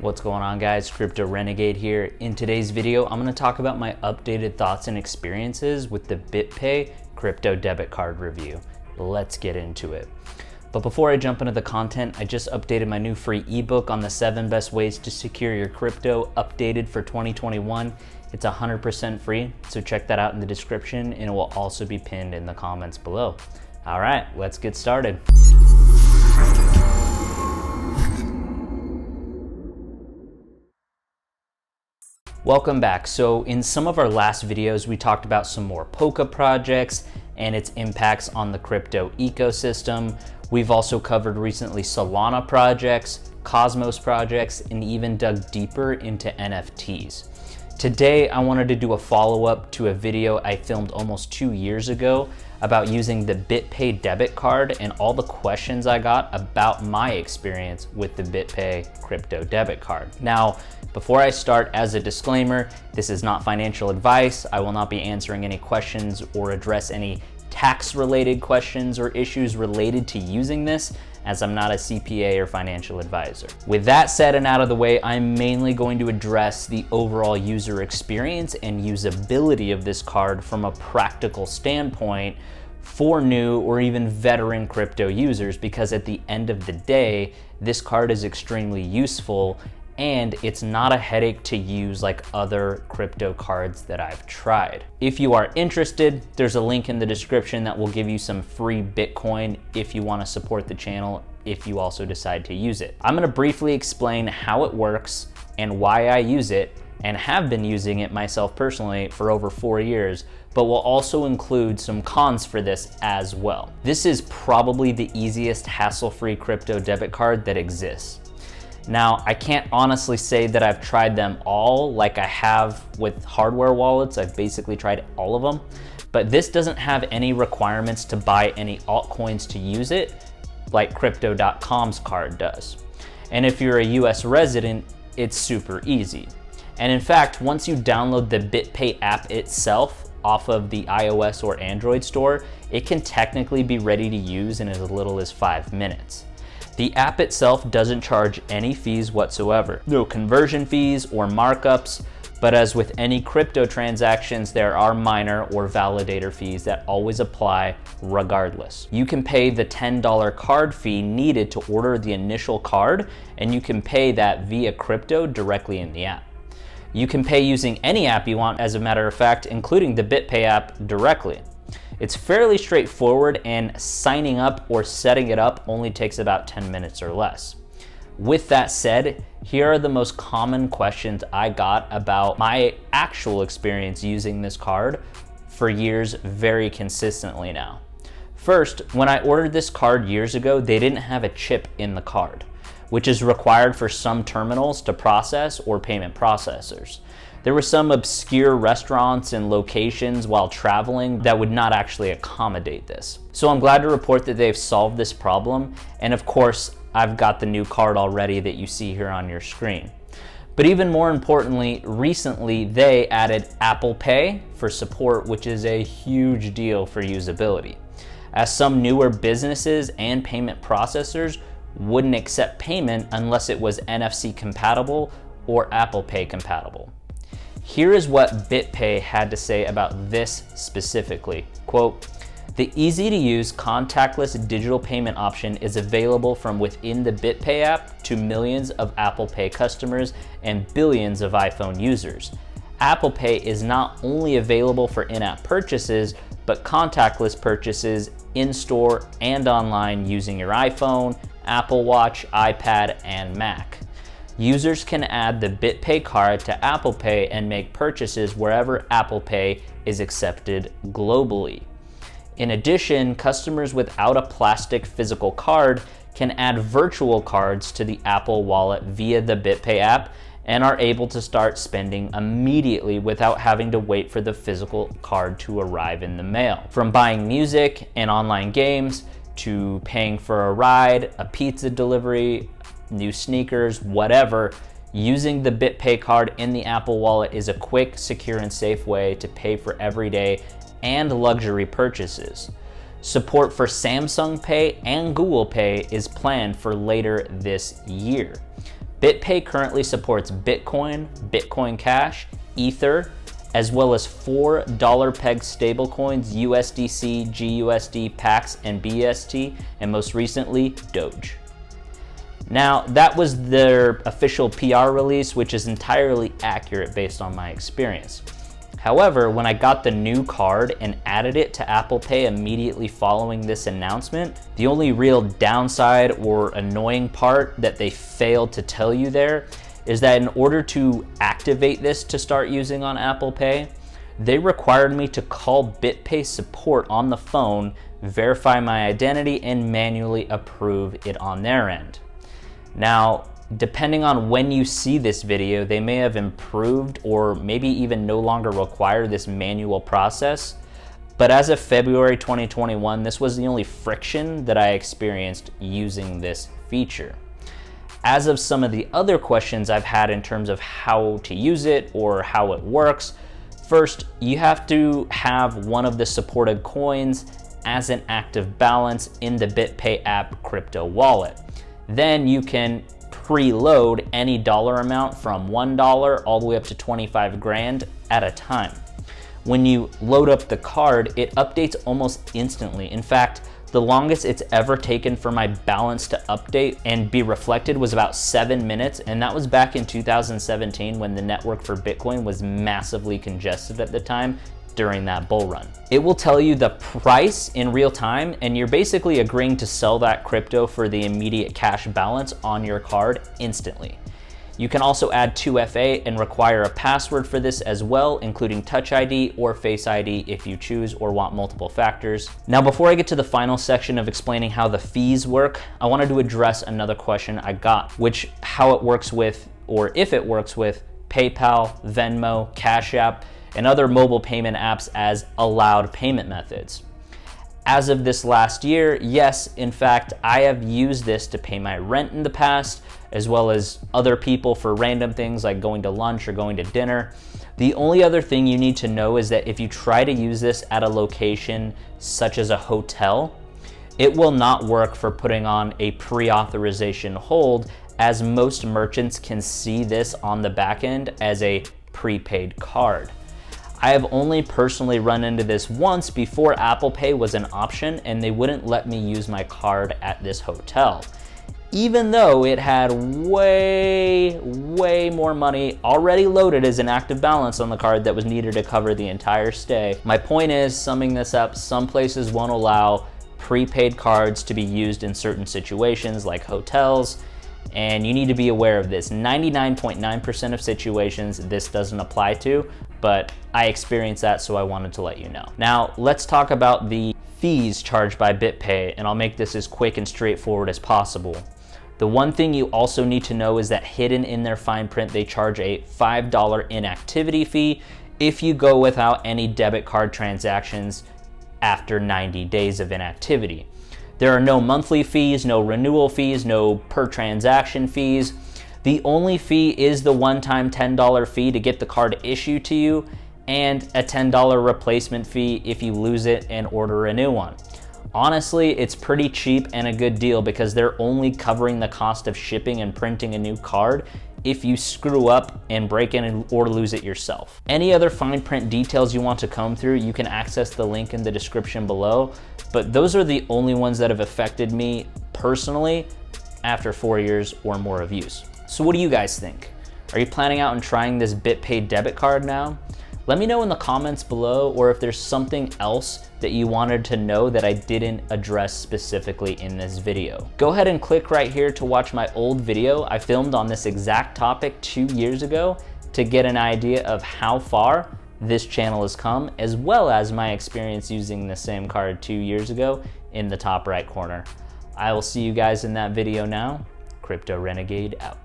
What's going on, guys? Crypto Renegade here. In today's video, I'm going to talk about my updated thoughts and experiences with the BitPay crypto debit card review. Let's get into it. But before I jump into the content, I just updated my new free ebook on the 7 best ways to secure your crypto, updated for 2021. It's 100% free, so check that out in the description, and it will also be pinned in the comments below. All right, let's get started. Welcome back. So in some of our last videos, we talked about some more Polka projects and its impacts on the crypto ecosystem. We've also covered recently Solana projects, Cosmos projects, and even dug deeper into NFTs. Today, I wanted to do a follow-up to a video I filmed almost 2 years ago about using the BitPay debit card and all the questions I got about my experience with the BitPay crypto debit card. Now, before I start, as a disclaimer, this is not financial advice. I will not be answering any questions or address any tax-related questions or issues related to using this, as I'm not a CPA or financial advisor. With that said and out of the way, I'm mainly going to address the overall user experience and usability of this card from a practical standpoint for new or even veteran crypto users, because at the end of the day, this card is extremely useful and it's not a headache to use like other crypto cards that I've tried. If you are interested, there's a link in the description that will give you some free Bitcoin if you want to support the channel, if you also decide to use it. I'm going to briefly explain how it works and why I use it, and have been using it myself personally for over 4 years, but will also include some cons for this as well. This is probably the easiest hassle-free crypto debit card that exists. Now, I can't honestly say that I've tried them all like I have with hardware wallets. I've basically tried all of them, but this doesn't have any requirements to buy any altcoins to use it like Crypto.com's card does. And if you're a US resident, it's super easy. And in fact, once you download the BitPay app itself off of the iOS or Android store, it can technically be ready to use in as little as 5 minutes. The app itself doesn't charge any fees whatsoever. No conversion fees or markups, but as with any crypto transactions, there are minor or validator fees that always apply regardless. You can pay the $10 card fee needed to order the initial card, and you can pay that via crypto directly in the app. You can pay using any app you want, as a matter of fact, including the BitPay app directly. It's fairly straightforward, and signing up or setting it up only takes about 10 minutes or less. With that said, here are the most common questions I got about my actual experience using this card for years very consistently now. First, when I ordered this card years ago, they didn't have a chip in the card, which is required for some terminals to process or payment processors. There were some obscure restaurants and locations while traveling that would not actually accommodate this. So I'm glad to report that they've solved this problem. And of course, I've got the new card already that you see here on your screen. But even more importantly, recently they added Apple Pay for support, which is a huge deal for usability, as some newer businesses and payment processors wouldn't accept payment unless it was NFC compatible or Apple Pay compatible. Here is what BitPay had to say about this specifically. Quote, "The easy-to-use contactless digital payment option is available from within the BitPay app to millions of Apple Pay customers and billions of iPhone users. Apple Pay is not only available for in-app purchases, but contactless purchases in-store and online using your iPhone, Apple Watch, iPad, and Mac. Users can add the BitPay card to Apple Pay and make purchases wherever Apple Pay is accepted globally. In addition, customers without a plastic physical card can add virtual cards to the Apple Wallet via the BitPay app and are able to start spending immediately without having to wait for the physical card to arrive in the mail. From buying music and online games to paying for a ride, a pizza delivery, new sneakers, whatever, using the BitPay card in the Apple Wallet is a quick, secure, and safe way to pay for everyday and luxury purchases. Support for Samsung Pay and Google Pay is planned for later this year. BitPay currently supports Bitcoin, Bitcoin Cash, Ether, as well as 4 dollar peg stablecoins, USDC, GUSD, PAX, and BST, and most recently, Doge. Now, that was their official PR release, which is entirely accurate based on my experience. However, when I got the new card and added it to Apple Pay immediately following this announcement, the only real downside or annoying part that they failed to tell you there is that in order to activate this to start using on Apple Pay, they required me to call BitPay support on the phone, verify my identity, and manually approve it on their end. Now, depending on when you see this video, they may have improved or maybe even no longer require this manual process. But as of February 2021, this was the only friction that I experienced using this feature. As of some of the other questions I've had in terms of how to use it or how it works, first, you have to have one of the supported coins as an active balance in the BitPay app crypto wallet. Then you can preload any dollar amount from $1 all the way up to 25 grand at a time. When you load up the card, it updates almost instantly. In fact, the longest it's ever taken for my balance to update and be reflected was about 7 minutes, and that was back in 2017 when the network for Bitcoin was massively congested at the time during that bull run. It will tell you the price in real time, and you're basically agreeing to sell that crypto for the immediate cash balance on your card instantly. You can also add 2FA and require a password for this as well, including Touch ID or Face ID if you choose or want multiple factors. Now, before I get to the final section of explaining how the fees work, I wanted to address another question I got, which how it works with, or if it works with, PayPal, Venmo, Cash App, and other mobile payment apps as allowed payment methods. As of this last year, yes, in fact, I have used this to pay my rent in the past, as well as other people for random things like going to lunch or going to dinner. The only other thing you need to know is that if you try to use this at a location such as a hotel, it will not work for putting on a pre-authorization hold, as most merchants can see this on the back end as a prepaid card. I have only personally run into this once before Apple Pay was an option, and they wouldn't let me use my card at this hotel, even though it had way more money already loaded as an active balance on the card that was needed to cover the entire stay. My point is, summing this up, some places won't allow prepaid cards to be used in certain situations like hotels, and you need to be aware of this. 99.9% of situations this doesn't apply to, but I experienced that, so I wanted to let you know. Now, let's talk about the fees charged by BitPay, and I'll make this as quick and straightforward as possible. The one thing you also need to know is that hidden in their fine print, they charge a $5 inactivity fee if you go without any debit card transactions after 90 days of inactivity. There are no monthly fees, no renewal fees, no per transaction fees. The only fee is the one-time $10 fee to get the card issued to you, and a $10 replacement fee if you lose it and order a new one. Honestly, it's pretty cheap and a good deal because they're only covering the cost of shipping and printing a new card if you screw up and break in or lose it yourself. Any other fine print details you want to comb through, you can access the link in the description below, but those are the only ones that have affected me personally after 4 years or more of use. So what do you guys think? Are you planning out on trying this BitPay debit card now? Let me know in the comments below, or if there's something else that you wanted to know that I didn't address specifically in this video. Go ahead and click right here to watch my old video I filmed on this exact topic 2 years ago to get an idea of how far this channel has come, as well as my experience using the same card 2 years ago in the top right corner. I will see you guys in that video now. Crypto Renegade out.